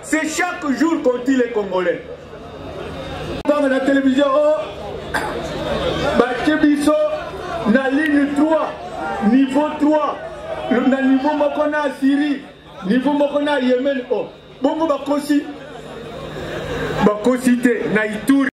C'est chaque jour qu'on tue les Congolais. Dans la télévision, Bachebiso, na ligne 3, niveau 3, na niveau Mokona Syrie, niveau Mokona Yémen. Bongo Bakosi, Bakosité, na Ituri.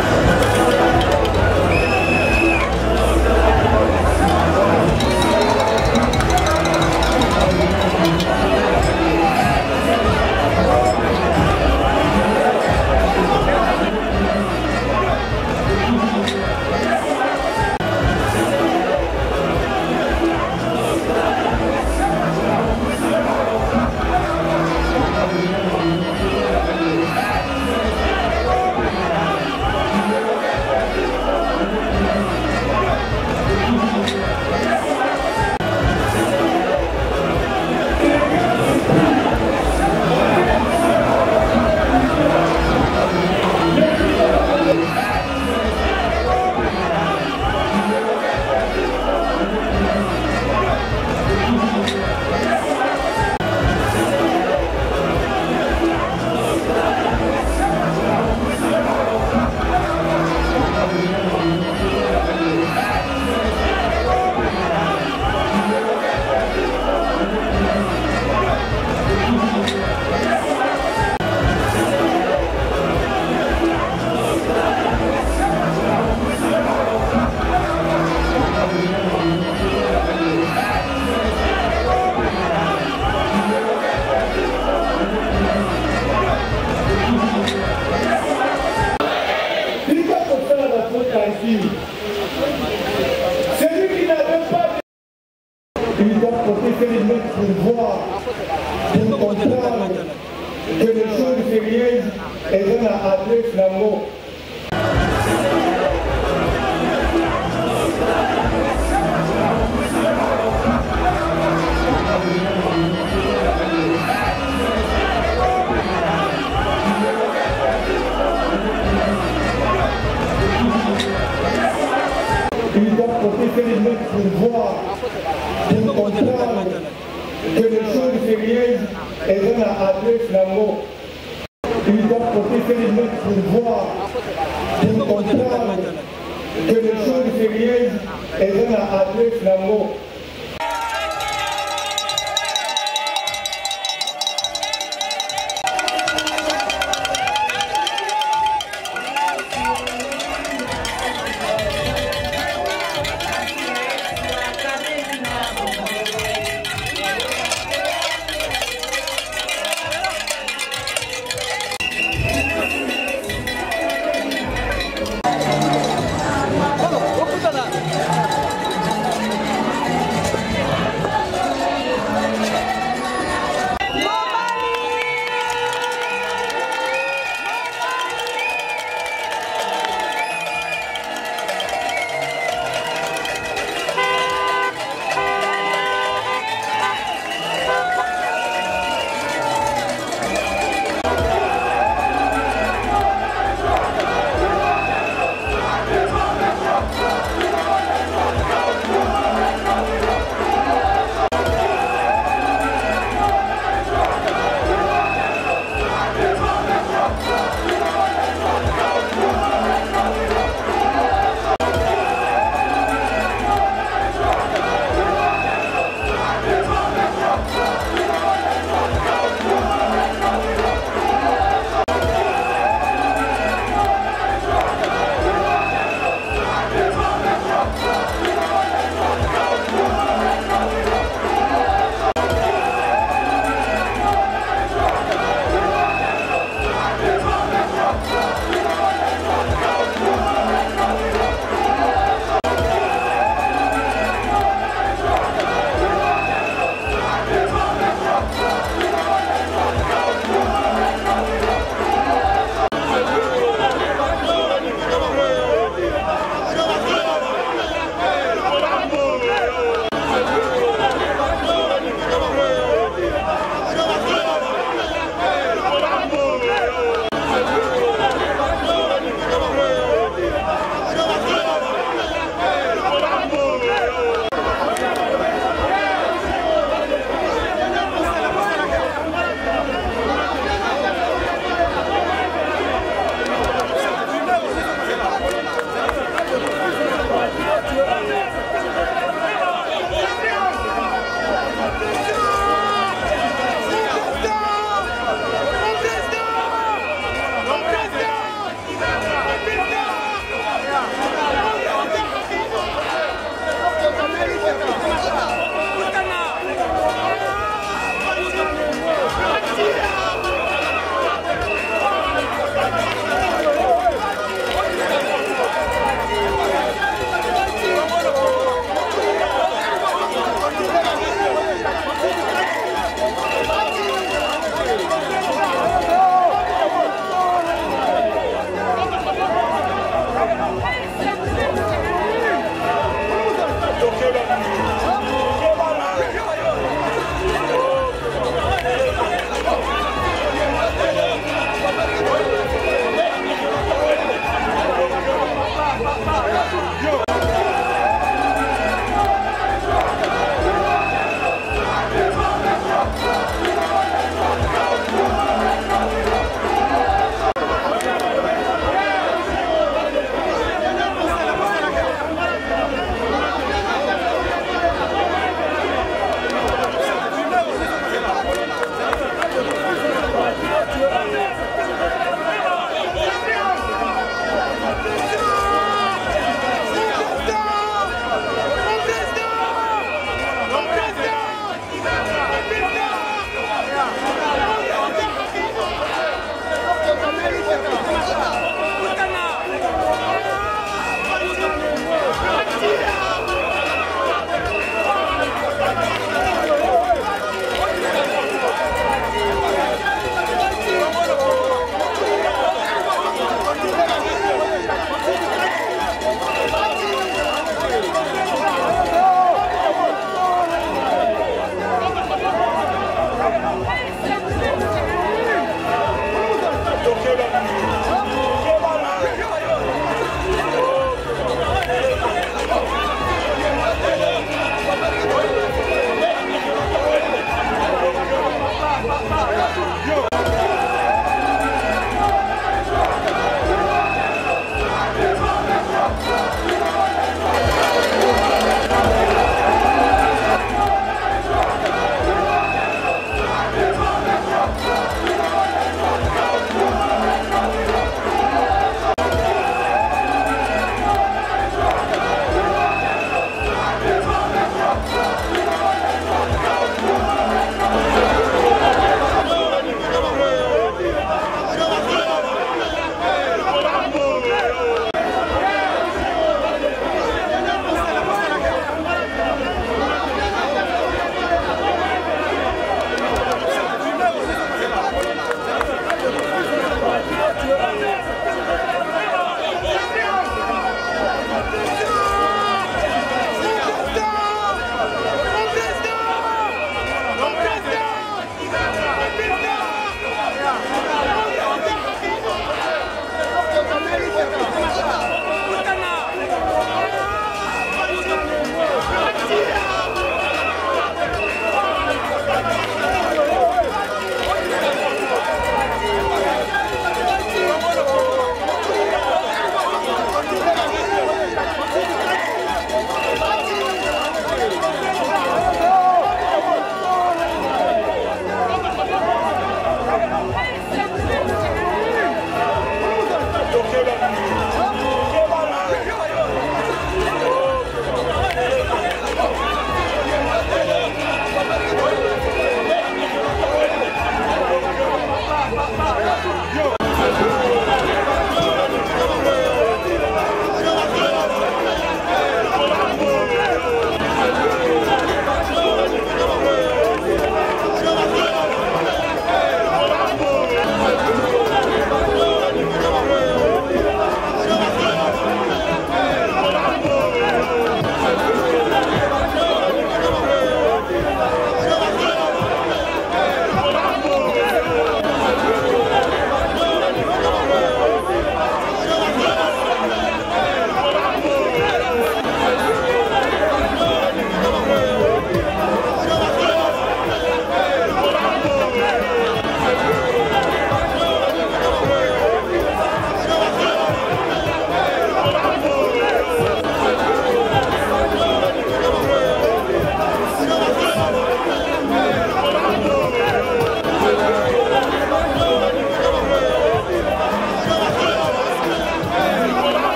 Celui qui n'avait pas de... Il doit porter ses lunettes pour voir, pour comprendre que les choses sérieuses sont à adresse la mort. Il doit porter ses lunettes pour voir, pour comprendre que les choses sérieuses sont à adresse la mort. Il doit porter ses lunettes pour voir, pour comprendre que les choses sérieuses sont à adresse la mort.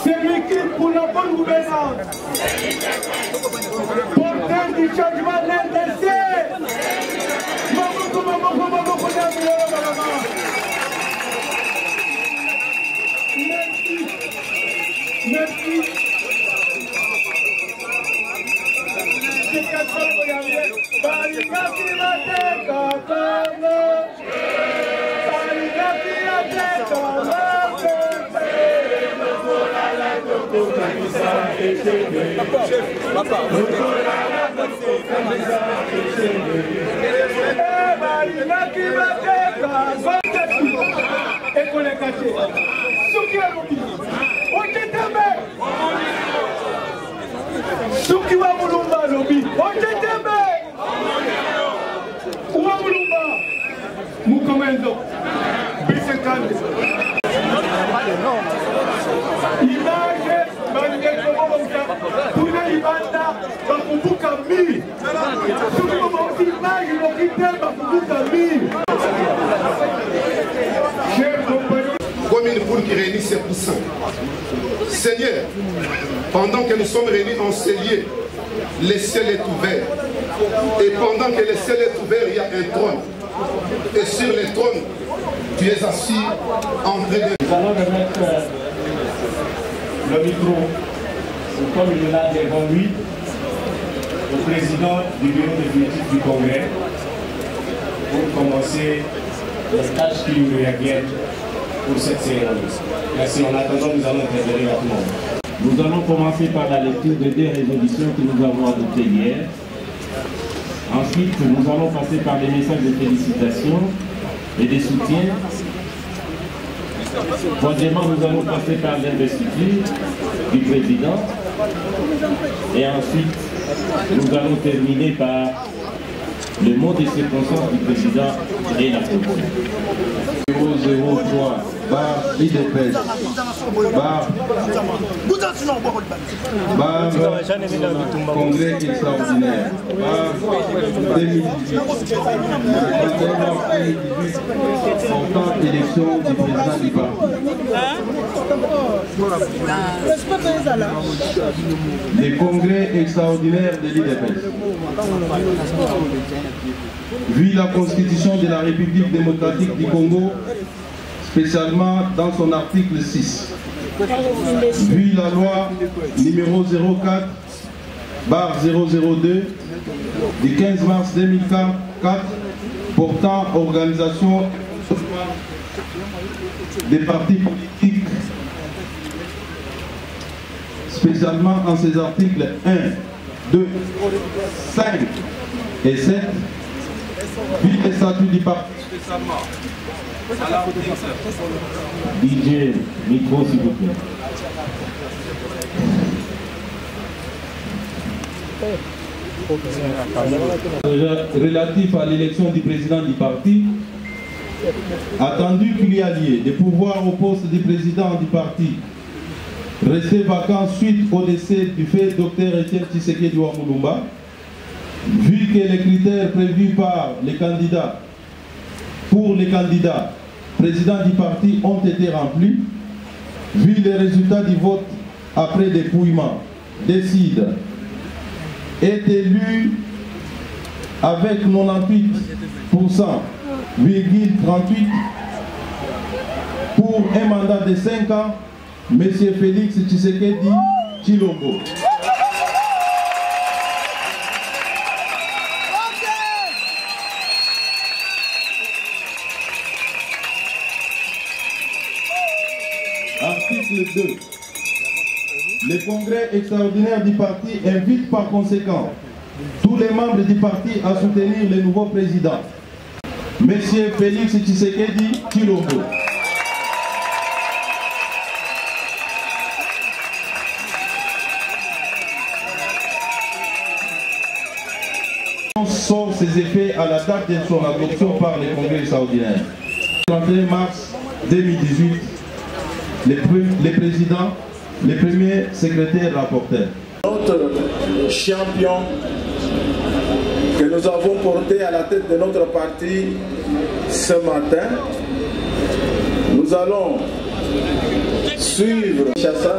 Celui qui, pour la bonne gouvernance, porteur du changement l'NDC. Merci. Sukiwa mulumba lobi, ojetembe. Uwa mulumba, mukomendo, bisekande. Image, malgré tuna ibanda, bakumbuka mi. Sukiwa mauti image, mokite bakumbuka mi. Comme une poule qui réunit ses poussins. Seigneur, pendant que nous sommes réunis en cellier, le ciel est ouvert. Et pendant que le ciel est ouvert, il y a un trône. Et sur le trône, tu es assis en vrai de... Nous allons remettre le micro, comme il est là devant lui, au président du bureau définitif du Congrès, pour commencer les tâches qui lui reviennent pour cette cérémonie. Merci. En attendant, nous allons intervenir à tout le monde. Nous allons commencer par la lecture des deux résolutions que nous avons adoptées hier. Ensuite, nous allons passer par des messages de félicitations et de soutien. Troisièmement, nous allons passer par l'investiture du président. Et ensuite, nous allons terminer par le mot de circonstance du président et la commission. 003 bar IDPS bar congrès extraordinaire bar 2018 portant élection du président du parti. Les congrès extraordinaires de l'IDPS. Vu la Constitution de la République démocratique du Congo, spécialement dans son article 6, vu la loi numéro 04/002 du 15 mars 2004 portant organisation des partis politiques, spécialement en ses articles 1, 2, 5 et 7, vu les statuts du parti spécialement. DJ, micro s'il vous plaît. Relatif à l'élection du président du parti, attendu qu'il y a lieu de pouvoir au poste du président du parti resté vacant suite au décès du fait Dr Etienne Tshisekedi Wamulumba, vu que les critères prévus par les candidats pour les candidats présidents du parti ont été remplis, vu les résultats du vote après dépouillement, décide, est élu avec 98,38% pour un mandat de 5 ans, M. Félix Tshisekedi Tshilombo. Article 2. Le congrès extraordinaire du parti invite par conséquent tous les membres du parti à soutenir le nouveau président, M. Félix Tshisekedi Tshilombo. Sort ses effets à la date de son adoption par le congrès extraordinaire. 31 mars 2018, les présidents, les premiers secrétaires rapporteurs. Notre champion que nous avons porté à la tête de notre parti ce matin, nous allons suivre Kinshasa,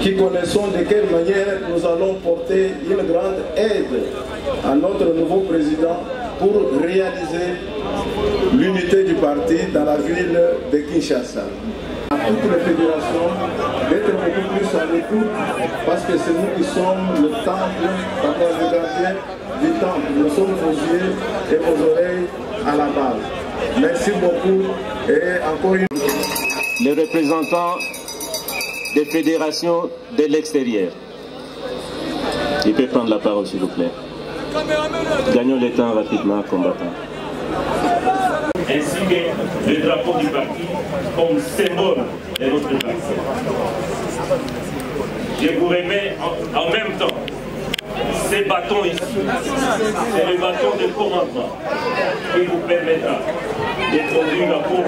qui connaissons de quelle manière nous allons porter une grande aide à notre nouveau président pour réaliser l'unité du parti dans la ville de Kinshasa. À toutes les fédérations d'être beaucoup plus à l'écoute parce que c'est nous qui sommes le temple, le gardien du temple. Nous sommes vos yeux et vos oreilles à la base. Merci beaucoup et encore une fois. Les représentants des fédérations de l'extérieur. Il peut prendre la parole s'il vous plaît. Gagnons le temps rapidement, combattants. Ainsi que le drapeau du parti comme symbole de notre parti. Je vous remets en même temps ces bâtons ici. C'est le bâton de commandement qui vous permettra de conduire la cour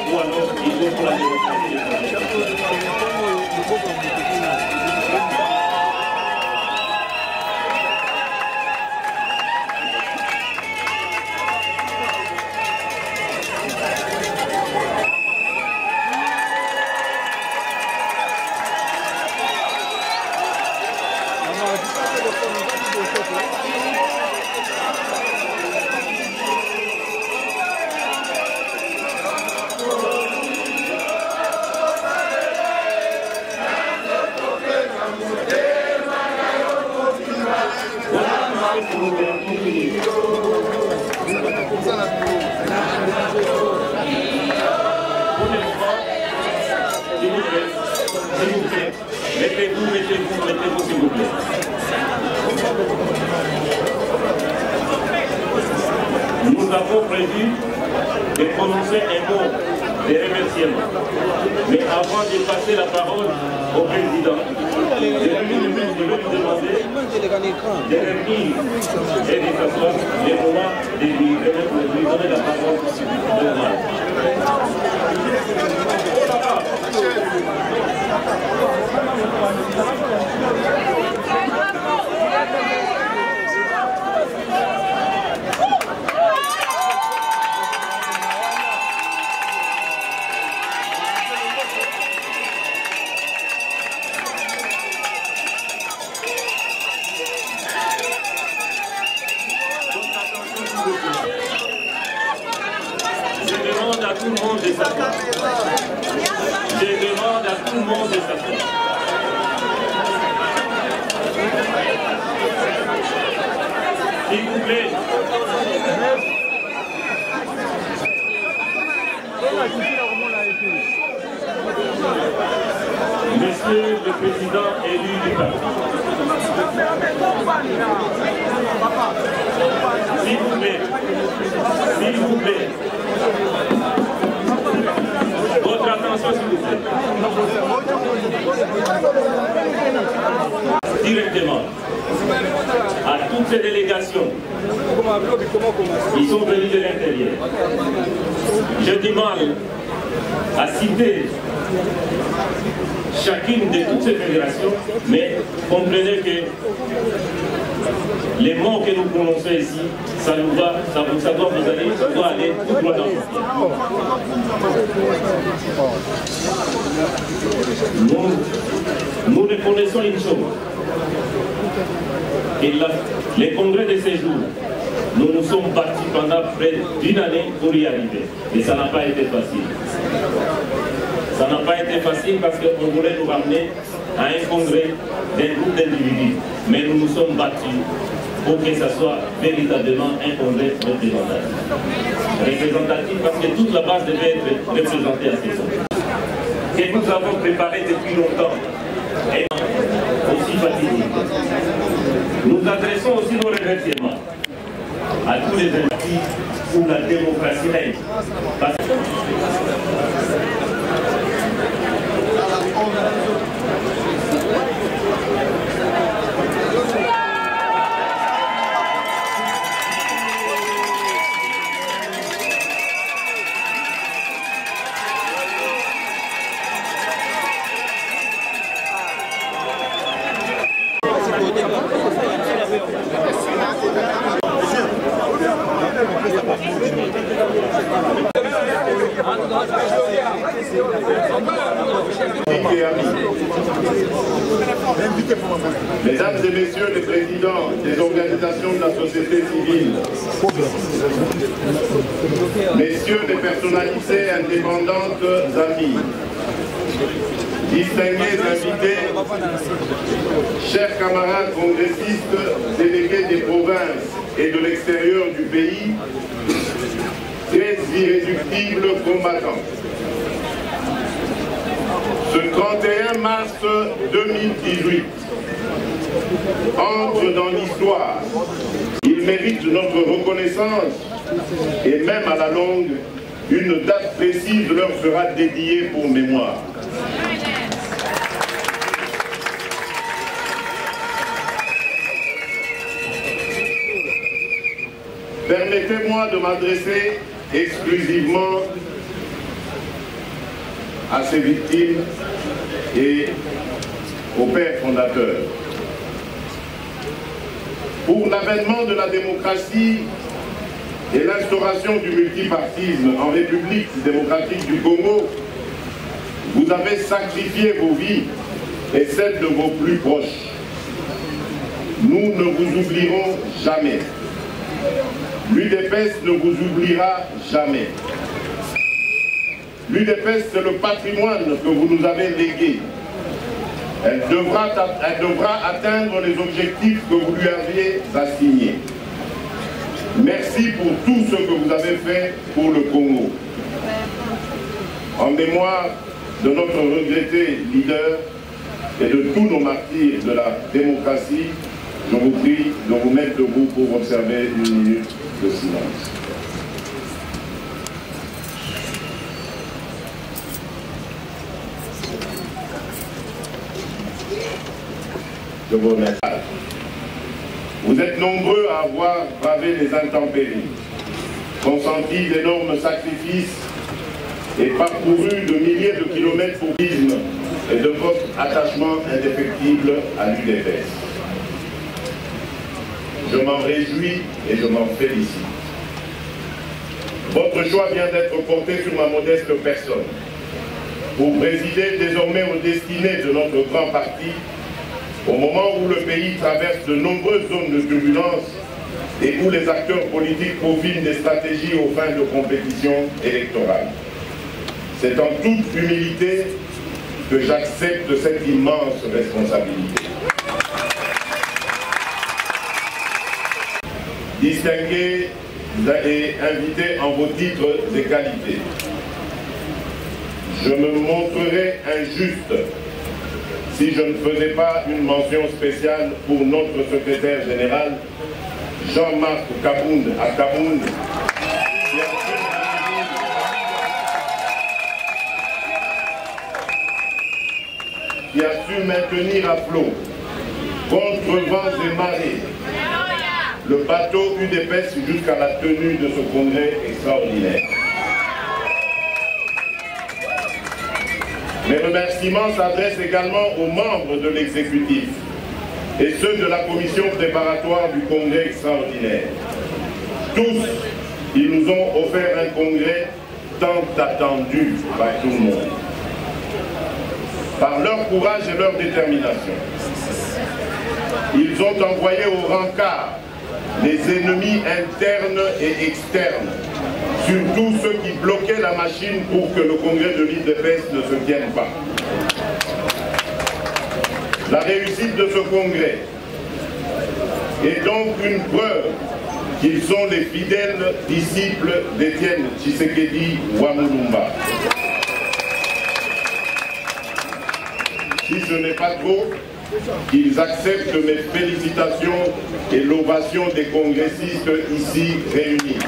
ou alors il faut pour la démocratie. Mettez-vous s'il vous plaît. Nous avons prévu de prononcer un mot de remerciement. Mais avant de passer la parole au président, je vais lui demander de revenir et de s'asseoir le moment de lui donner la parole. Je demande à tout le monde de s'asseoir. Je demande à tout le monde de s'asseoir. S'il vous plaît. Monsieur le Président élu du parti. S'il vous plaît. S'il vous plaît. Votre attention, s'il vous plaît. Directement à toutes ces délégations qui sont venues de l'intérieur. Je demande à citer chacune de toutes ces fédérations, mais comprenez que les mots que nous prononçons ici, ça nous va, ça doit vous aller, ça doit aller tout droit dans le pied. Nous reconnaissons une chose, que les congrès de ces jours, nous nous sommes battus pendant près d'une année pour y arriver. Et ça n'a pas été facile. Ça n'a pas été facile parce qu'on voulait nous ramener à un congrès d'un groupe d'individus. Mais nous nous sommes battus pour que ça soit véritablement un congrès représentatif. Représentatif parce que toute la base devait être représentée à ces congrès. Que nous avons préparé depuis longtemps et aussi fatigué. Nous adressons aussi nos remerciements à tous les partis pour la démocratie règne. Mesdames et messieurs les présidents des organisations de la société civile, messieurs les personnalités indépendantes amis, distingués invités, chers camarades congressistes, délégués des provinces et de l'extérieur du pays, très irréductibles combattants. Ce 31 mars 2018 entre dans l'histoire. Il mérite notre reconnaissance et même à la longue, une date précise leur sera dédiée pour mémoire. Permettez-moi de m'adresser exclusivement à ces victimes et aux pères fondateurs. Pour l'avènement de la démocratie et l'instauration du multipartisme en République démocratique du Congo, vous avez sacrifié vos vies et celles de vos plus proches. Nous ne vous oublierons jamais. L'UDPS ne vous oubliera jamais. L'UDPS, c'est le patrimoine que vous nous avez légué. Elle devra atteindre les objectifs que vous lui aviez assignés. Merci pour tout ce que vous avez fait pour le Congo. En mémoire de notre regretté leader et de tous nos martyrs de la démocratie, je vous prie de vous mettre debout pour observer une minute de silence. Je vous remercie. Vous êtes nombreux à avoir bravé les intempéries, consenti d'énormes sacrifices et parcouru de milliers de kilomètres pour l'isme et de votre attachement indéfectible à l'UDPS. Je m'en réjouis et je m'en félicite. Votre choix vient d'être porté sur ma modeste personne pour présider désormais aux destinées de notre grand parti au moment où le pays traverse de nombreuses zones de turbulence et où les acteurs politiques profitent des stratégies aux fins de compétition électorale. C'est en toute humilité que j'accepte cette immense responsabilité. Distingués et invités en vos titres et qualités, je me montrerai injuste si je ne faisais pas une mention spéciale pour notre secrétaire général, Jean-Marc Kabound Akabound, qui a su maintenir à flot, contre vents et marées, le bateau UDPS jusqu'à la tenue de ce congrès extraordinaire. Mes remerciements s'adressent également aux membres de l'exécutif et ceux de la commission préparatoire du congrès extraordinaire. Tous, ils nous ont offert un congrès tant attendu par tout le monde. Par leur courage et leur détermination, ils ont envoyé au rencard les ennemis internes et externes, surtout ceux qui bloquaient la machine pour que le congrès de l'UDPS ne se tienne pas. La réussite de ce congrès est donc une preuve qu'ils sont les fidèles disciples d'Étienne Tshisekedi Wamulumba. Si ce n'est pas trop, qu'ils acceptent mes félicitations et l'ovation des congressistes ici réunis.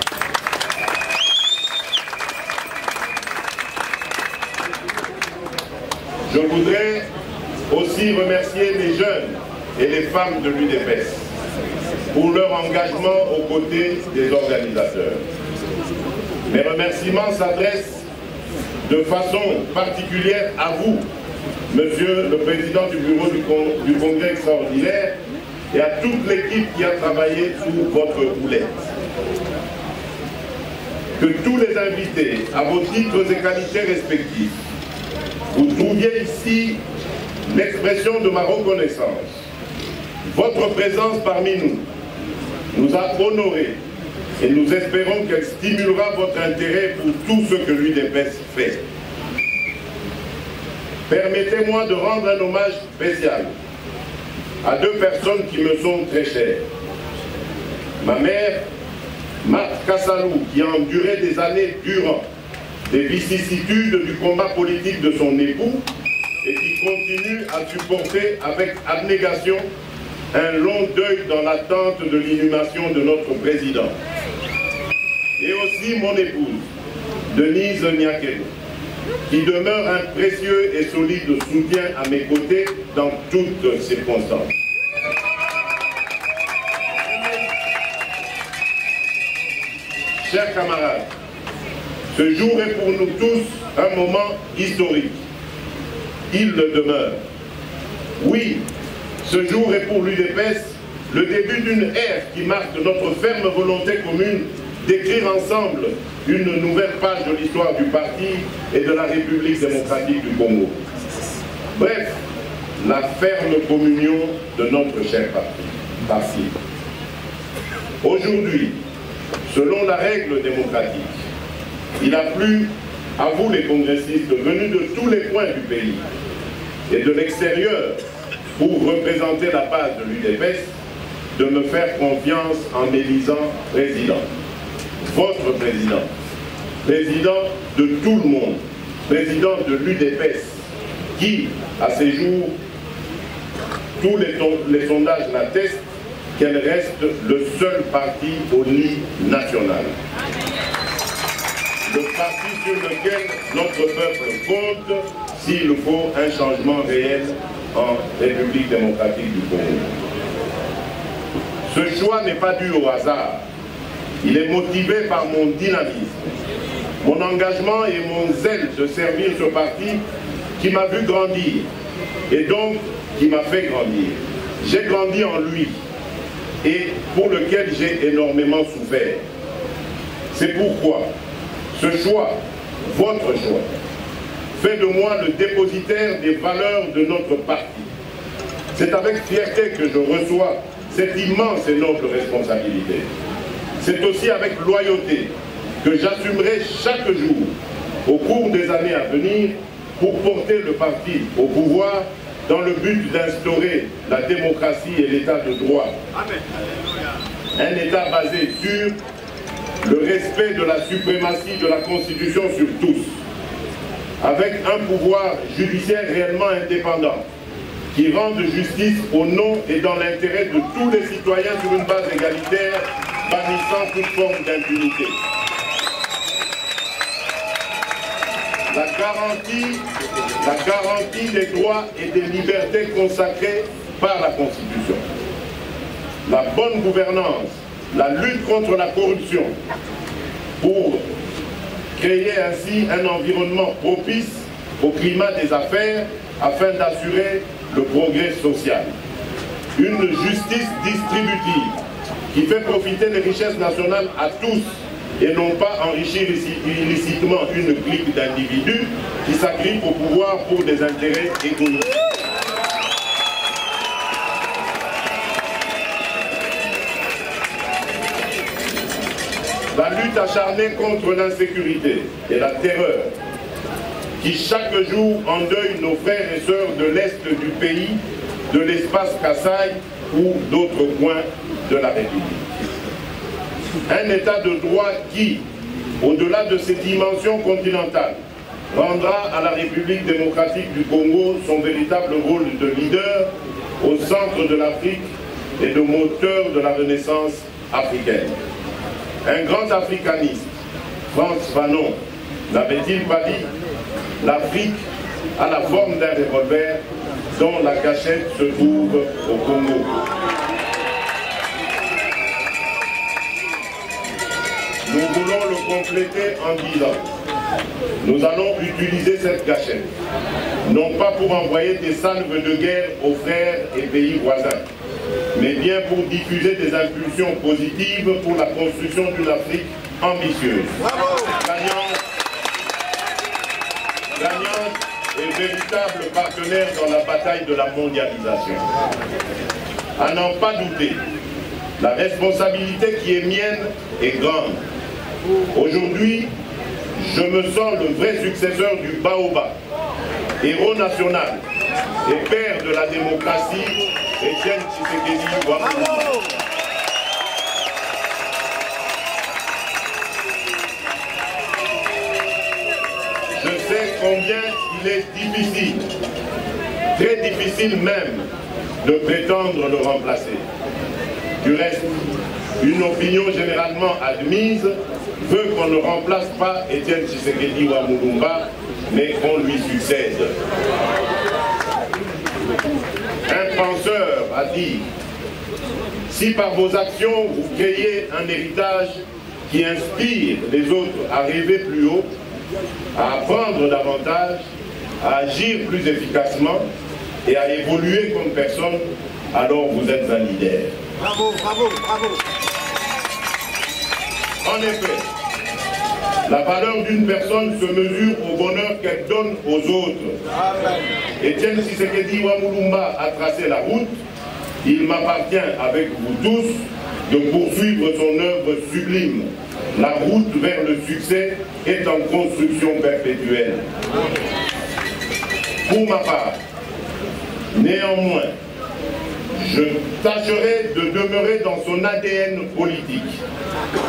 Je voudrais aussi remercier les jeunes et les femmes de l'UDPS pour leur engagement aux côtés des organisateurs. Mes remerciements s'adressent de façon particulière à vous, Monsieur le Président du Bureau du Congrès extraordinaire, et à toute l'équipe qui a travaillé sous votre houlette. que tous les invités, à vos titres et qualités respectifs, vous trouviez ici l'expression de ma reconnaissance. Votre présence parmi nous a honorés et nous espérons qu'elle stimulera votre intérêt pour tout ce que l'UDPS fait. Permettez-moi de rendre un hommage spécial à deux personnes qui me sont très chères. Ma mère, Marthe Kassalou, qui a enduré des années durant des vicissitudes du combat politique de son époux et qui continue à supporter avec abnégation un long deuil dans l'attente de l'inhumation de notre président. Et aussi mon épouse, Denise Niakelo, qui demeure un précieux et solide soutien à mes côtés dans toutes circonstances. Chers camarades, ce jour est pour nous tous un moment historique. Il le demeure. Oui, ce jour est pour l'UDPS le début d'une ère qui marque notre ferme volonté commune d'écrire ensemble une nouvelle page de l'histoire du parti et de la République démocratique du Congo. Bref, la ferme communion de notre cher parti. Aujourd'hui, selon la règle démocratique, il a plu à vous les congressistes venus de tous les coins du pays et de l'extérieur pour représenter la base de l'UDPS de me faire confiance en m'élisant président. Votre président, président de tout le monde, président de l'UDPS, qui, à ces jours, tous les sondages l'attestent, qu'elle reste le seul parti au niveau national. Le parti sur lequel notre peuple compte s'il faut un changement réel en République démocratique du Congo. Ce choix n'est pas dû au hasard. Il est motivé par mon dynamisme, mon engagement et mon zèle de servir ce parti qui m'a vu grandir et donc qui m'a fait grandir. J'ai grandi en lui et pour lequel j'ai énormément souffert. C'est pourquoi ce choix, votre choix, fait de moi le dépositaire des valeurs de notre parti. C'est avec fierté que je reçois cette immense et noble responsabilité. C'est aussi avec loyauté que j'assumerai chaque jour, au cours des années à venir, pour porter le parti au pouvoir dans le but d'instaurer la démocratie et l'état de droit. Un état basé sur le respect de la suprématie de la Constitution sur tous, avec un pouvoir judiciaire réellement indépendant, qui rende justice au nom et dans l'intérêt de tous les citoyens sur une base égalitaire, bannissant toute forme d'impunité. La garantie des droits et des libertés consacrés par la Constitution. La bonne gouvernance, la lutte contre la corruption, pour créer ainsi un environnement propice au climat des affaires afin d'assurer le progrès social. Une justice distributive qui fait profiter les richesses nationales à tous et non pas enrichir illicitement une clique d'individus qui s'agrippent au pouvoir pour des intérêts économiques. La lutte acharnée contre l'insécurité et la terreur qui chaque jour endeuille nos frères et sœurs de l'Est du pays, de l'espace Kasaï ou d'autres coins de la République. Un état de droit qui, au-delà de ses dimensions continentales, rendra à la République démocratique du Congo son véritable rôle de leader au centre de l'Afrique et de moteur de la renaissance africaine. Un grand africaniste, Frantz Fanon, n'avait-il pas dit « L'Afrique a la forme d'un revolver dont la cachette se trouve au Congo ». Nous voulons le compléter en disant « Nous allons utiliser cette cachette, non pas pour envoyer des salves de guerre aux frères et pays voisins, mais bien pour diffuser des impulsions positives pour la construction d'une Afrique ambitieuse, gagnante et véritable partenaire dans la bataille de la mondialisation. À n'en pas douter, la responsabilité qui est mienne est grande. Aujourd'hui, je me sens le vrai successeur du Baobab, héros national et père de la démocratie, Étienne Tshisekedi Ouattara. Je sais combien il est difficile, très difficile même, de prétendre le remplacer. Du reste, une opinion généralement admise veut qu'on ne remplace pas Étienne Tshisekedi Ouattara, mais qu'on lui succède. Un penseur a dit, si par vos actions vous créez un héritage qui inspire les autres à rêver plus haut, à apprendre davantage, à agir plus efficacement et à évoluer comme personne, alors vous êtes un leader. Bravo, bravo, bravo. En effet, la valeur d'une personne se mesure au bonheur qu'elle donne aux autres. Étienne Tshisekedi Ouattara a tracé la route. Il m'appartient avec vous tous de poursuivre son œuvre sublime. La route vers le succès est en construction perpétuelle. Pour ma part, néanmoins, je tâcherai de demeurer dans son ADN politique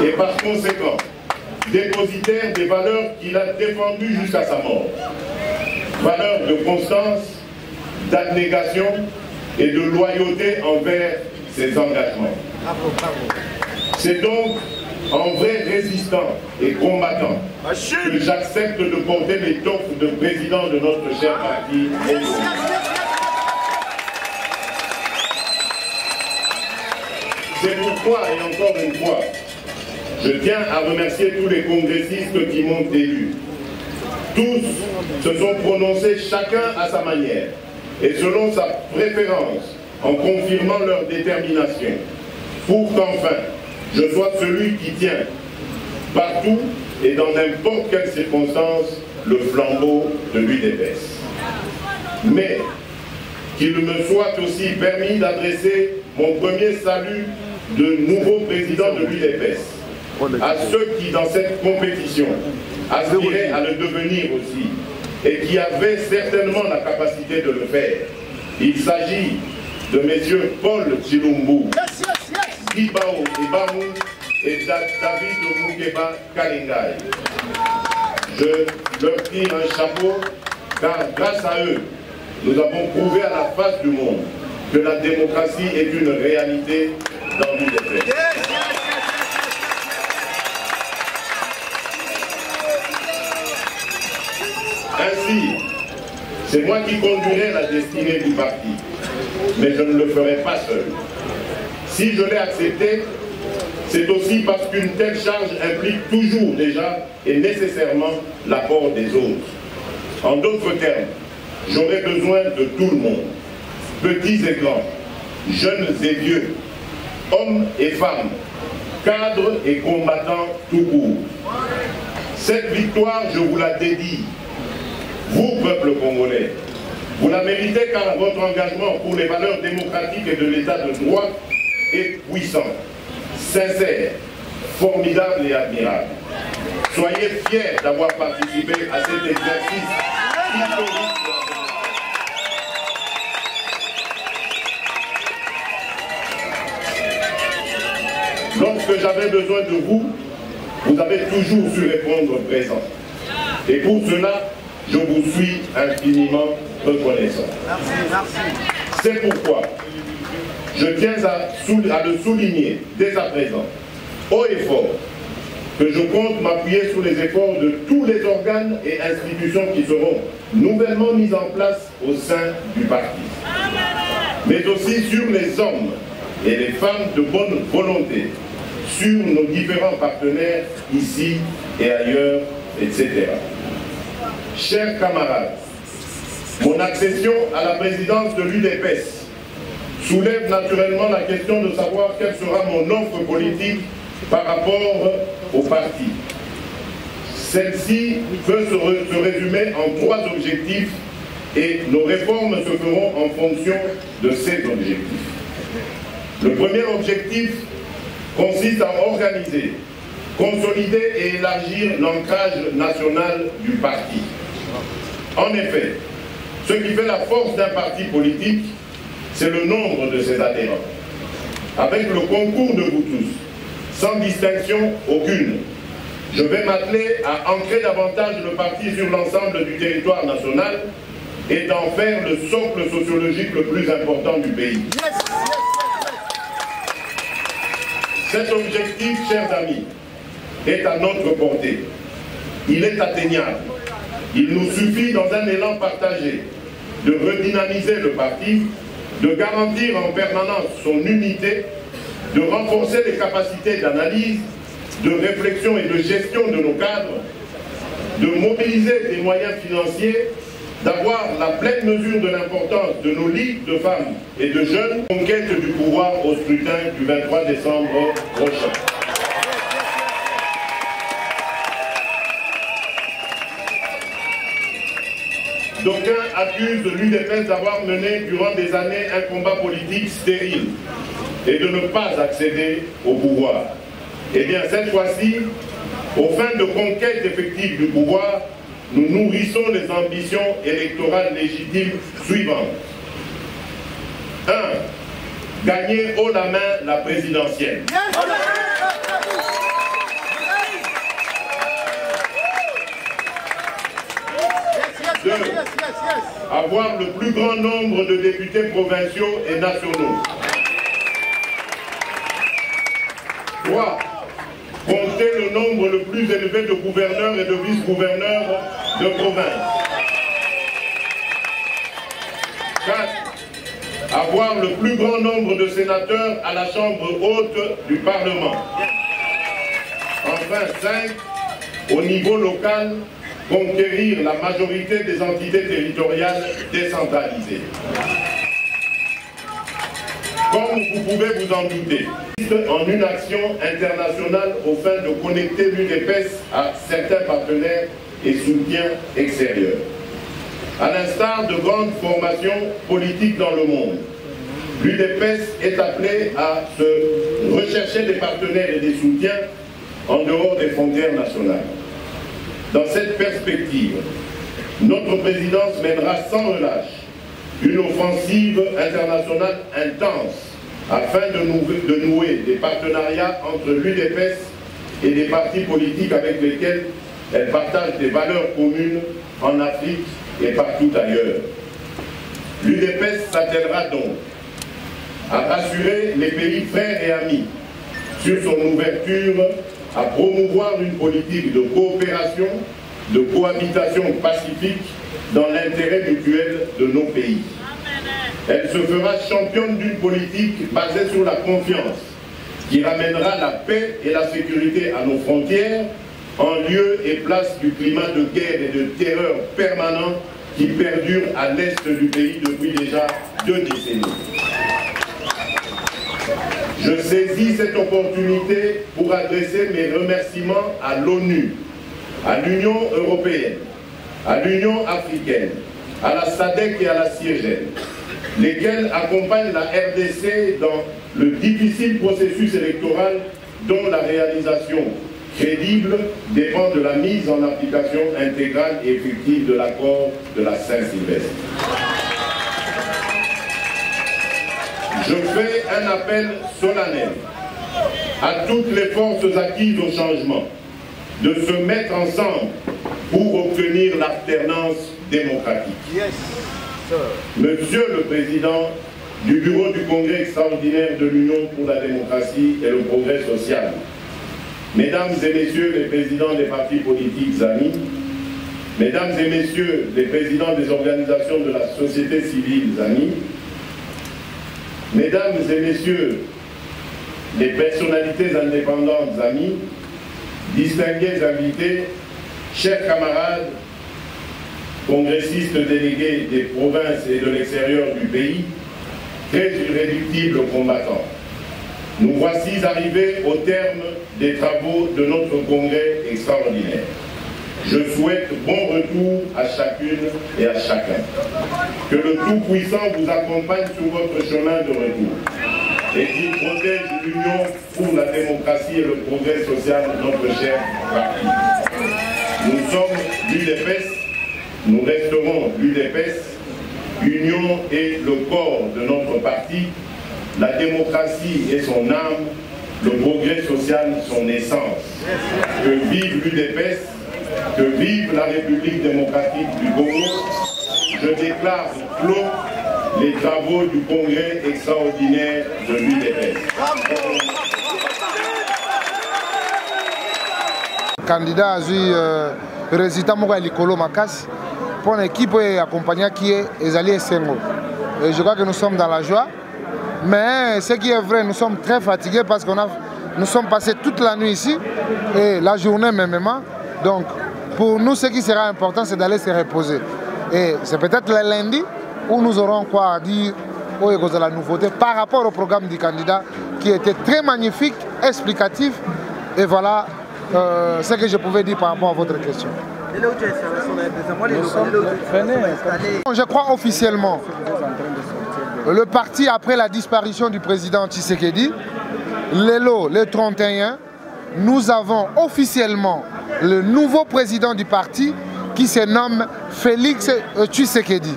et par conséquent, dépositaire des valeurs qu'il a défendues jusqu'à sa mort. Valeurs de constance, d'abnégation et de loyauté envers ses engagements. C'est donc en vrai résistant et combattant que j'accepte de porter l'étoffe de président de notre cher parti. C'est pourquoi, et encore une fois, je tiens à remercier tous les congressistes qui m'ont élu. Tous se sont prononcés chacun à sa manière et selon sa préférence, en confirmant leur détermination, pour qu'enfin, je sois celui qui tient, partout et dans n'importe quelle circonstance, le flambeau de l'UDPS. Mais qu'il me soit aussi permis d'adresser mon premier salut de nouveau président de l'UDPS à ceux qui, dans cette compétition, aspiraient à le devenir aussi et qui avaient certainement la capacité de le faire. Il s'agit de messieurs Paul Tshilumbu, Guy Bao et Bamou et David Moukeba Kalingai. Je leur tire un chapeau car grâce à eux, nous avons prouvé à la face du monde que la démocratie est une réalité dans l'UDPS. Ainsi, c'est moi qui conduirai la destinée du parti, mais je ne le ferai pas seul. Si je l'ai accepté, c'est aussi parce qu'une telle charge implique toujours déjà et nécessairement l'apport des autres. En d'autres termes, j'aurai besoin de tout le monde, petits et grands, jeunes et vieux, hommes et femmes, cadres et combattants tout court. Cette victoire, je vous la dédie. Vous, peuple congolais, vous la méritez car votre engagement pour les valeurs démocratiques et de l'état de droit est puissant, sincère, formidable et admirable. Soyez fiers d'avoir participé à cet exercice historique. Lorsque j'avais besoin de vous, vous avez toujours su répondre présent. Et pour cela, je vous suis infiniment reconnaissant. C'est pourquoi je tiens à le souligner dès à présent, haut et fort, que je compte m'appuyer sur les efforts de tous les organes et institutions qui seront nouvellement mis en place au sein du parti, mais aussi sur les hommes et les femmes de bonne volonté, sur nos différents partenaires ici et ailleurs, etc. Chers camarades, mon accession à la présidence de l'UDPS soulève naturellement la question de savoir quelle sera mon offre politique par rapport au parti. Celle-ci peut se résumer en 3 objectifs et nos réformes se feront en fonction de ces objectifs. Le premier objectif consiste à organiser, consolider et élargir l'ancrage national du parti. En effet, ce qui fait la force d'un parti politique, c'est le nombre de ses adhérents. Avec le concours de vous tous, sans distinction aucune, je vais m'atteler à ancrer davantage le parti sur l'ensemble du territoire national et d'en faire le socle sociologique le plus important du pays. Cet objectif, chers amis, est à notre portée. Il est atteignable. Il nous suffit, dans un élan partagé, de redynamiser le parti, de garantir en permanence son unité, de renforcer les capacités d'analyse, de réflexion et de gestion de nos cadres, de mobiliser des moyens financiers, d'avoir la pleine mesure de l'importance de nos ligues de femmes et de jeunes en quête du pouvoir au scrutin du 23 décembre prochain. D'aucuns accusent l'UDPS d'avoir mené durant des années un combat politique stérile et de ne pas accéder au pouvoir. Eh bien, cette fois-ci, aux fins de conquête effective du pouvoir, nous nourrissons les ambitions électorales légitimes suivantes. 1. Gagner haut la main la présidentielle. 2. Avoir le plus grand nombre de députés provinciaux et nationaux. 3. Compter le nombre le plus élevé de gouverneurs et de vice-gouverneurs de province. 4. Avoir le plus grand nombre de sénateurs à la Chambre haute du Parlement. Enfin, 5. Au niveau local, conquérir la majorité des entités territoriales décentralisées. Comme vous pouvez vous en douter, en une action internationale aux fins de connecter l'UDPS à certains partenaires et soutiens extérieurs. À l'instar de grandes formations politiques dans le monde, l'UDPS est appelée à se rechercher des partenaires et des soutiens en dehors des frontières nationales. Dans cette perspective, notre présidence mènera sans relâche une offensive internationale intense afin de nouer des partenariats entre l'UDPS et des partis politiques avec lesquels elle partage des valeurs communes en Afrique et partout ailleurs. L'UDPS s'attellera donc à rassurer les pays frères et amis sur son ouverture à promouvoir une politique de coopération, de cohabitation pacifique dans l'intérêt mutuel de nos pays. Elle se fera championne d'une politique basée sur la confiance, qui ramènera la paix et la sécurité à nos frontières, en lieu et place du climat de guerre et de terreur permanent qui perdure à l'est du pays depuis déjà 2 décennies. Je saisis cette opportunité pour adresser mes remerciements à l'ONU, à l'Union européenne, à l'Union africaine, à la SADC et à la CIRGEL, lesquels accompagnent la RDC dans le difficile processus électoral dont la réalisation crédible dépend de la mise en application intégrale et effective de l'accord de la Saint-Sylvestre. Je fais un appel solennel à toutes les forces acquises au changement de se mettre ensemble pour obtenir l'alternance démocratique. Monsieur le Président du Bureau du Congrès extraordinaire de l'Union pour la démocratie et le progrès social, Mesdames et Messieurs les présidents des partis politiques amis, Mesdames et Messieurs les présidents des organisations de la société civile amis, Mesdames et Messieurs les personnalités indépendantes amis, distingués invités, chers camarades, congressistes délégués des provinces et de l'extérieur du pays, très irréductibles combattants. Nous voici arrivés au terme des travaux de notre congrès extraordinaire. Je souhaite bon retour à chacune et à chacun. Que le Tout-Puissant vous accompagne sur votre chemin de retour et qu'il protège l'Union pour la démocratie et le progrès social de notre cher parti. Nous sommes l'UDPS, nous resterons l'UDPS. Union est le corps de notre parti, la démocratie est son âme, le progrès social son essence. Que vive l'UDPS, que vive la République démocratique du Congo. Je déclare clos les travaux du congrès extraordinaire de l'UDPS. Candidat a eu résultat moko ya likolo makasi pour l'équipe accompagnée qui est Ezali Essengo. Et je crois que nous sommes dans la joie. Mais ce qui est vrai, nous sommes très fatigués parce que nous sommes passés toute la nuit ici et la journée même. Donc pour nous, ce qui sera important, c'est d'aller se reposer. Et c'est peut-être le lundi où nous aurons quoi à dire de la nouveauté par rapport au programme du candidat qui était très magnifique, explicatif. Et voilà ce que je pouvais dire par rapport à votre question. Je crois officiellement, le parti, après la disparition du président Tshisekedi, le 31, nous avons officiellement le nouveau président du parti qui se nomme Félix Tshisekedi.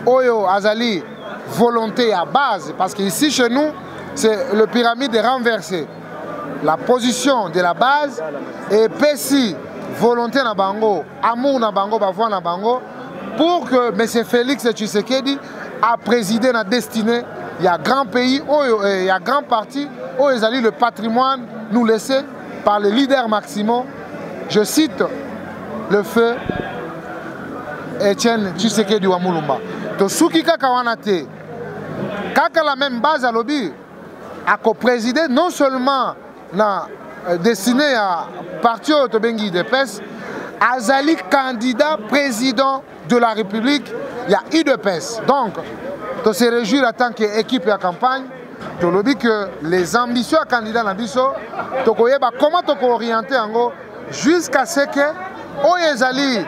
Oyo Azali, volonté à base, parce qu'ici chez nous, c'est le pyramide renversé. La position de la base est Pessi, volonté na bango, amour na bango, bavoie na bango, pour que M. Félix Tshisekedi a présidé la destinée. Il y a grand pays, il y a grand parti, où ils allaient le patrimoine nous laissé par le leader Maximo. Je cite le feu Etienne Tshisekedi wa Mulumba. To suki kaka wana te, kaka la même base à lobby, a co-présidé non seulement na destiné à parti Tobengi UDPS, Azali candidat président de la République, il y a UDPS. Donc, de se réjouir en tant qu'équipe à campagne, de lobby que les ambitieux candidats Nabiso, comment tu orienter en gros jusqu'à ce que Oyezali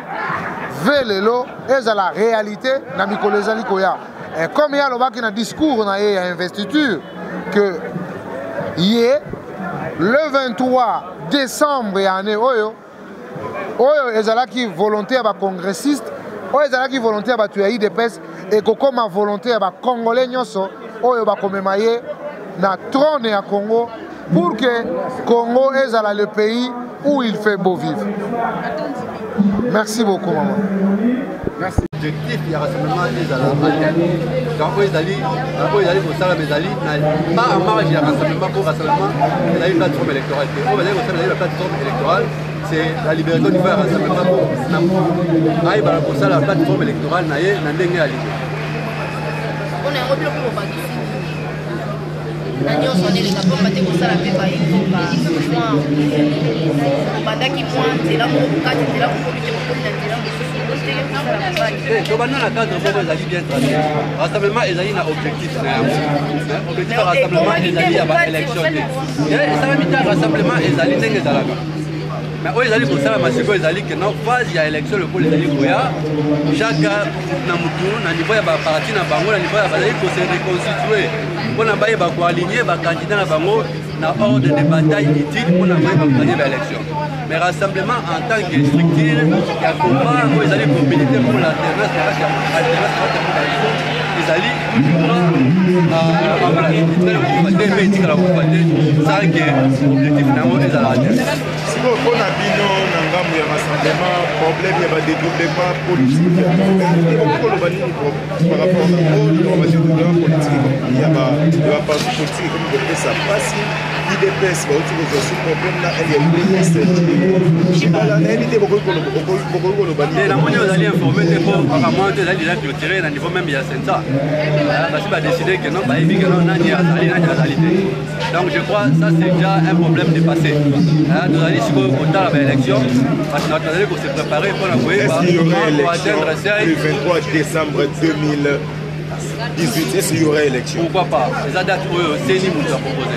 Velelo est la réalité na Mikolezali Koya. Et comme il y a le discours na investiture que hier le 23 décembre année Oyo ezalaki volonté à congressiste, ezalaki volonté à tuer UDPS et comme volonté à congolais nyonso oyo ba komemaye na trône ya Congo pour que Congo ezala le pays où il fait beau vivre. Merci beaucoup maman. Merci. L'objectif du rassemblement est à la quand ils allaient pour ça, mais allaient pas en marge du rassemblement pour rassemblement, ils allaient une plateforme électorale. On va dire que la plateforme électorale, c'est la libération du rassemblement pour aïe pour ça la plateforme électorale n'a n'engagé à l'idée. On est en pour Nani on est les capons maté pour ça la paix pas il faut pendant qui pointe c'est là pour quatre c'est là pour lutter pour la bien tracé. Rassemblement Ezali n'a objectif. Objectif rassemblement Ezali à l'élection. Ça va mettre rassemblement Ezali n'est que mais où Ezali pour ça, parce que Ezali que non phase il y a élection le pôle Ezali Goya. Chaque namutu na niveau ya ba parti na bango na niveau ya bazali pour se reconstituer. On a baillé ba ko aligner ba candidat na bango na ordre de bataille utile pour na ba gagner l'élection. Mais rassemblement en tant que structure qui accompagne où Ezali pour militer pour l'alternance Ezali on a bino nangam ya rassemblement problème ya dédoublement politique par rapport au dédoublement politique il y a pas politique comme de ça passe IDPS va utiliser ce problème là il y a une voilà réalité beaucoup la monnaie vous allez informer des fois apparemment vous allez déjà clôturer à niveau même il y a ça parce que va décider que non bah il que non nani azalité donc je crois ça c'est déjà un problème dépassé nous allons au temps de l'élection parce que nous allons se préparer pour la pour atteindre le 23 décembre 2020 18, est-ce qu'il y aura élection? Pourquoi pas? Les dates c'est nous qui a proposé.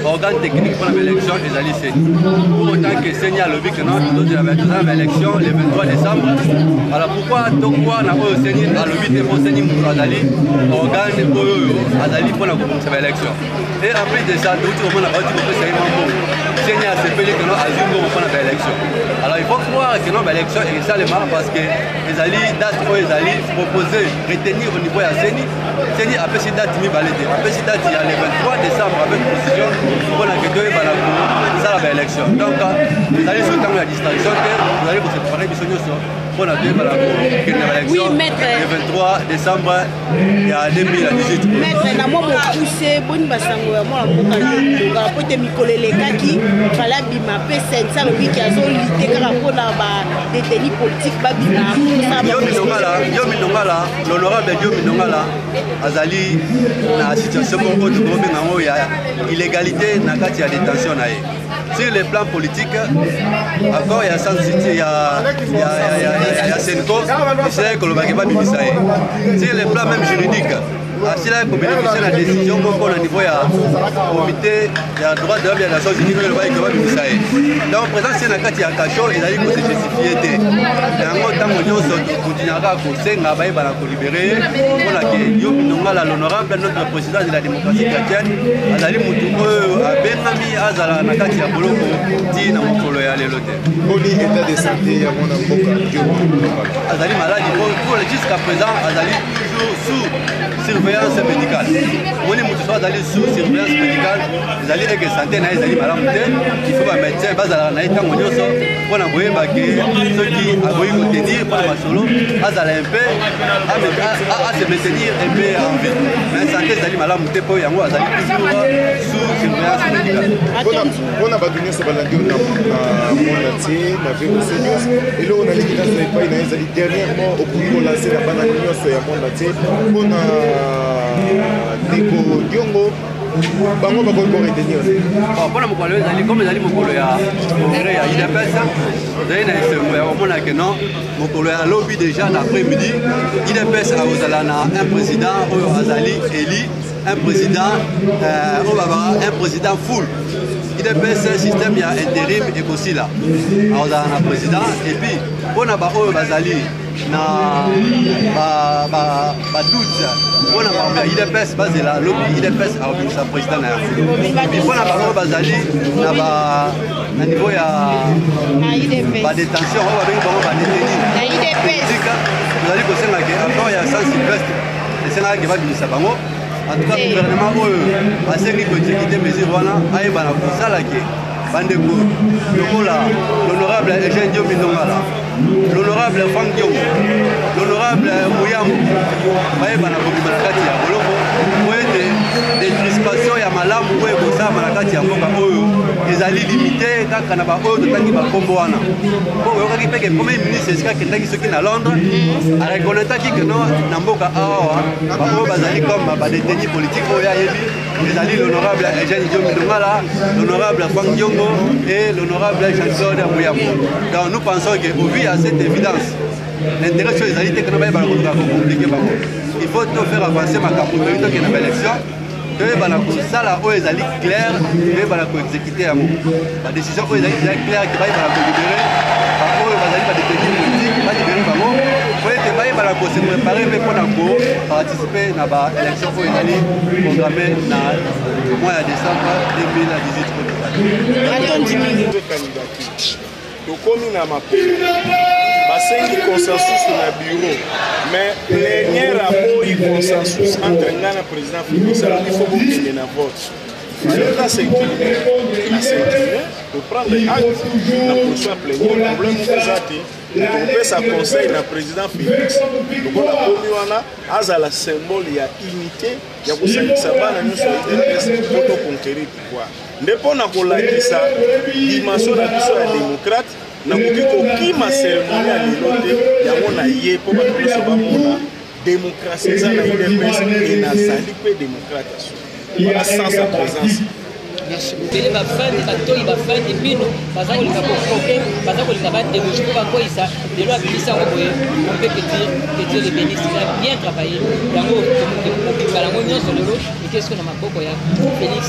Organe technique pour l'élection, les alliés c'est pour autant que Séni a lobby que non, nous avons l'élection le 23 décembre. Alors pourquoi donc quoi on a Séni a lobby pour Séni Mouzali, organe pour Azali pour l'élection. Et après de ça, nous avons la voiture pour Séni Mambo. Séni a fait que non, Azungo pour l'élection. Alors il faut croire que non, l'élection est seulement parce que les alliés date pour les alliés proposer retenir au niveau de Séni. Séni a fait cette date validée. A fait cette date il y a le 23 décembre avec précision pour la question de l'élection. Donc les alliés sont dans la distraction que vous allez vous séparer du Seigneur pour la élection le 23 décembre il y a 2018. Maître, na moi poussé bonne basango moi la pour te mikolelekaki fala bima pe sensa le qui a zolité kaka pona ba détenu politique ba bima yo minongala l'honorable yo minongala azali na situation moko de problème ngo ya illégalité na kati ya détention na ye. Sur le plan politique, encore il y a sensibilité, il y a Senko, c'est que le Bagaba Bibisaï. Sur le plan même juridique, si là, pour bénéficier de la décision, au niveau du comité de droit de l'homme et de la chose unique, le Bagaba Bibisaï. Donc, présent, c'est la carte à Cachot, il a dit que c'est justifié. Et en gros, tant que nous continuera à causer, on va libérer. On a que l'honorable, notre président de la démocratie chrétienne, Azali Moutoumou, a Benami, Azala, Nakati, Aboloko, Tina, Mokolo et Alelote. Boni état de santé, il y a mon avocat. Azali malade, jusqu'à présent, Azali toujours sous surveillance médicale. On est Moutoumou, Azali sous surveillance médicale, Azali est santé, Azali malade, il faut un médecin, Bazala, Naïta, Monioso, pour envoyer ceux qui ont voulu contenir, pour le solo, Azala un peu, à se maintenir un peu en vie. Mais santé, Azali malade, Moutepo, Yango, Azali toujours sous surveillance médicale. On a battu ce balangue dans mon entier, ma vie au Seigneur. Et là, on a l'équipe dans les pays, on a dernièrement au pour lancer la banane sur le monde entier. On a Neko Diongo. Bango va encore retenir. Pour la Mokolo, comme les aliments Mokolo, il y a IDPS. Vous avez dit que non, Mokolo a lobby déjà l'après-midi. IDPS a un président, Azali Eli, un président, un président full. IDPS système il y a intérim et aussi là. Alors on a un président et puis on a Azali na doute. On a IDPS basé là, lobby IDPS a obligé sa président là. Puis on a Azali na niveau ya détention, on va bien détenir. IDPS. Vous allez que c'est là encore il y a Saint-Sylvestre et c'est là qui va venir ça bango. En tout cas, le gouvernement a servi pour exécuter mes mesures. L'honorable Eugène Diop Mindongala, l'honorable Franck Diop, l'honorable Mouyam, des crispations, il y a Malam, ils allaient limiter quand on a de Comboana. Le premier ministre, c'est ce qui est à Londres, a reconnaît que non, Namboka Awa, comme des détenus politiques, ils allaient l'honorable Eugène Diop Mindongala, l'honorable Franck Diop et l'honorable Jean-Claude Mouyam. Donc nous pensons qu'au vu à cette évidence, l'intérêt sur les alliés que nous avons compliqué. Il faut tout faire avancer ma campagne qui est une élection. Que ça là où les alliés clairs, que exécuter à moi. La décision où les alliés clairs qui va libérer, par rapport aux alliés détenus politiques, va libérer par moi. Pour que se préparer pour participer à l'élection où les alliés programmée dans le mois de décembre 2018. Donc, comme il a ma basengi consensus na bureau mais plénière rapport y consensus entre ngana président Félix il faut que na vote alors là c'est pour prendre acte na prochaine plénière le problème c'est ça on peut sa conseil na président Félix donc on a commis wana azala symbole ya unité ya kusangisa bana nyonso IDPS pour conquérir pouvoir ndipo na kolakisa dimension na biso ya démocrate na kokima cérémonie ya lelo te yango na ye mpo bato nyonso bamona démocratie eza na IDPS e nazali mpe démocrate voilà sans sa présence. Merci beaucoup. Les bafani, batoi, bafani, bino, baza kolinga kofoke, baza kolinga badébauche pour bakoisa, de loi bimisa ngoboye, on peut que Dieu les bénisse, il a bien travaillé. Yango, balango nyonso lelo, et qu'est-ce qu'on a maboko ya Félix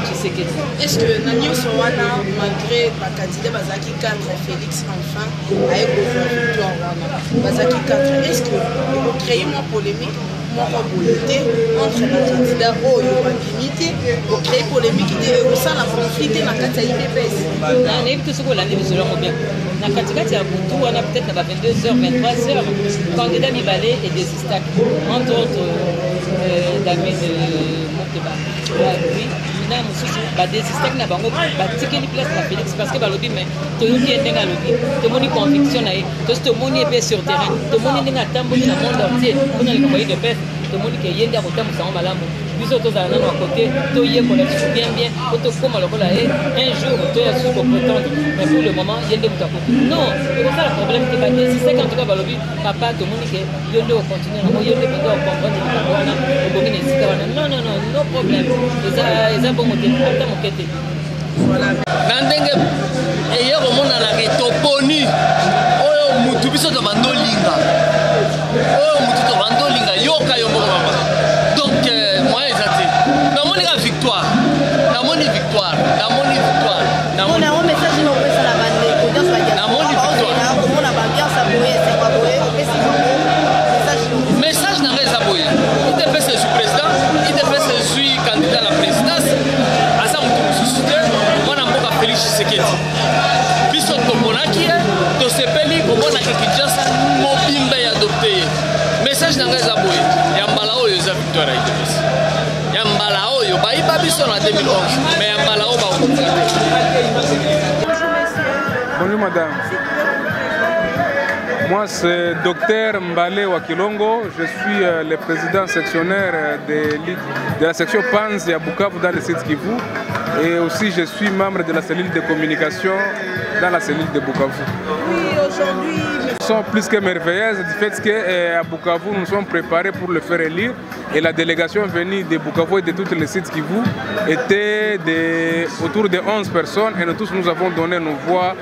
Tshisekedi. Est-ce que na nyonso wana malgré bakandidat bazaki 4 Félix enfin aye kozwa victoire wana bazaki 4, est-ce que vous créez une polémique entre les candidats l'unité pour créer polémique et ça la conflit dans la IPPS. On a peut-être 22h, 23h, candidat Mibale et des Istak, entre autres d'amis de Monteba. Oui, des Istak n'a pas de place à Félix parce que mais tout le monde est dans le tout le monde est conviction, tout le monde est sur terrain, tout le monde est dans le monde entier, on a les compagnies de paix. Tout le monde qui est à côté de ça, nous autres à côté, tout y est bien, comme un jour, tu es sous prétendre, mais pour le moment, il y a des côté. Non, c'est ça le problème qui va dire. C'est quand tu vas papa, tout le monde qui est continue, il y a des gens qui comprennent, non problème. Ils ont bon côté, attends mon côté. Voilà. Nandenge, et hier au monde, on a été toponi. Oh, Moutubiso de Bandolinga. Oh, Moutubiso de Bandolinga. Yoka Yombo. Donc, moi, j'ai dans mon victoire. Dans mon victoire. Dans mon victoire. Dans mon message, il m'a fait la bande. Dans mon victoire. Message dans les aboyés. Il te fait ce président. Il te fait ce suis candidat à la présidence. À ça, on a Félix Tshisekedi. Biso tomonaki to sepeli komona ke Kinshasa mobimba ya adopté. Message na ngai za boye. Ya mbala oyo za victoire ya IPPS. Ya mbala oyo ba iba biso na 2011. Mais ya mbala oyo ba Bonjour madame. Moi c'est Dr Mbale Wakilongo, je suis le président sectionnaire de la section PANS à Bukavu dans le site Kivu et aussi je suis membre de la cellule de communication dans la cellule de Bukavu. Oui, aujourd'hui... Nous sommes plus que merveilleuses du fait qu'à Bukavu nous sommes préparés pour le faire élire et la délégation venue de Bukavu et de tous les sites Kivu était autour de 11 personnes et nous tous nous avons donné nos voix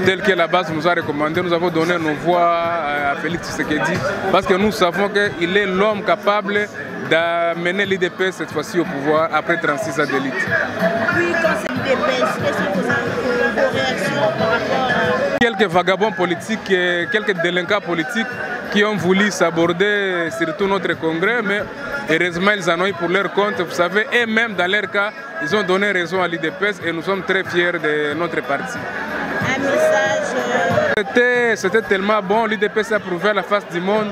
telles que la base nous a recommandé. Nous avons donné nos voix à Félix Tshisekedi parce que nous savons qu'il est l'homme capable d'amener l'IDPS cette fois-ci au pouvoir après 36 ans d'élite. Oui, quand c'est l'IDPS, quelles sont vos réactions par rapport à... Quelques vagabonds politiques, quelques délinquants politiques qui ont voulu s'aborder surtout notre congrès, mais heureusement ils en ont eu pour leur compte. Vous savez, et même dans leur cas, ils ont donné raison à l'IDPS et nous sommes très fiers de notre parti. Un message... C'était tellement bon, l'IDPS a prouvé à la face du monde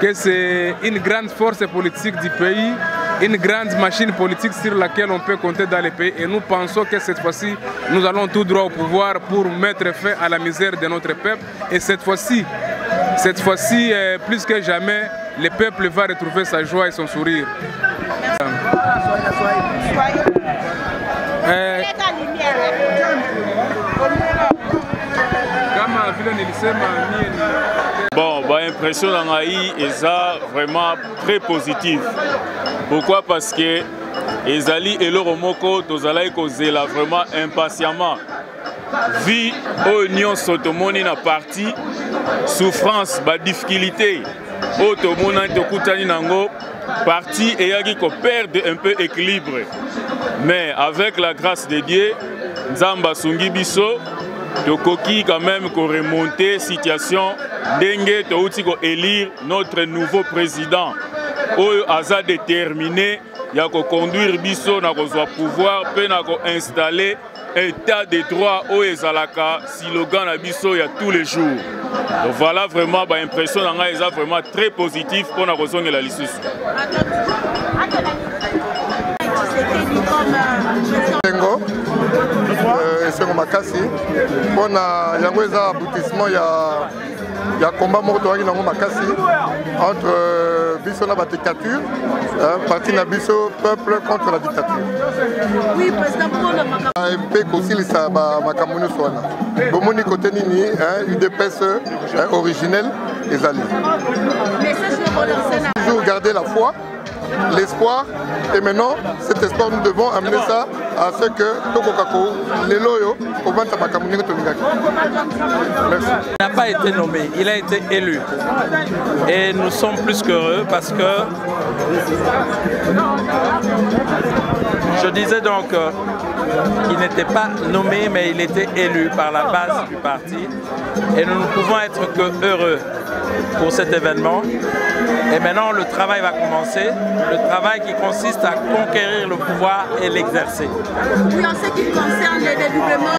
que c'est une grande force politique du pays, une grande machine politique sur laquelle on peut compter dans le pays. Et nous pensons que cette fois-ci, nous allons tout droit au pouvoir pour mettre fin à la misère de notre peuple. Et cette fois-ci, plus que jamais, le peuple va retrouver sa joie et son sourire. Bon, l'impression dans l'AI est vraiment très positive. Pourquoi? Parce que les alliés et leur moko, tous allés causer là vraiment impatiemment. Vie au Union Sotomoni na parti, souffrance, difficulté, Otomona Tokutani Nango, parti et yagi ko perdre un peu équilibre. Mais avec la grâce de Dieu, Nzamba Sungi Biso, Tokoki quand même ko remonter situation dengue touti ko élire notre nouveau président. Oyo aza déterminé ya ko conduire biso na ko zwa pouvoir pe na ko installer état de droit oyo ezalaka slogan na biso ya tous les jours. Donc voilà vraiment impression na ngai eza vraiment très positif pour na ko zongela lisusu. Esengo makasi mpona yango eza aboutissement ya combat moko toyaki nango makasi entre biso na badictature parti na biso peuple contre la dictature mpe kosilisa makambo nyonso wana bomoni kote nini UDPS originel ezali toujours garder la foi, l'espoir et maintenant cet espoir nous devons amener ça à ce que Tokokako, les loyaux, au vent à Bakamouni, merci. Il n'a pas été nommé, il a été élu. Et nous sommes plus qu'heureux parce que je disais donc qu'il n'était pas nommé, mais il était élu par la base du parti. Et nous ne pouvons être que heureux pour cet événement. Et maintenant, le travail va commencer. Le travail qui consiste à conquérir le pouvoir et l'exercer. Oui, en ce qui concerne le dédoublement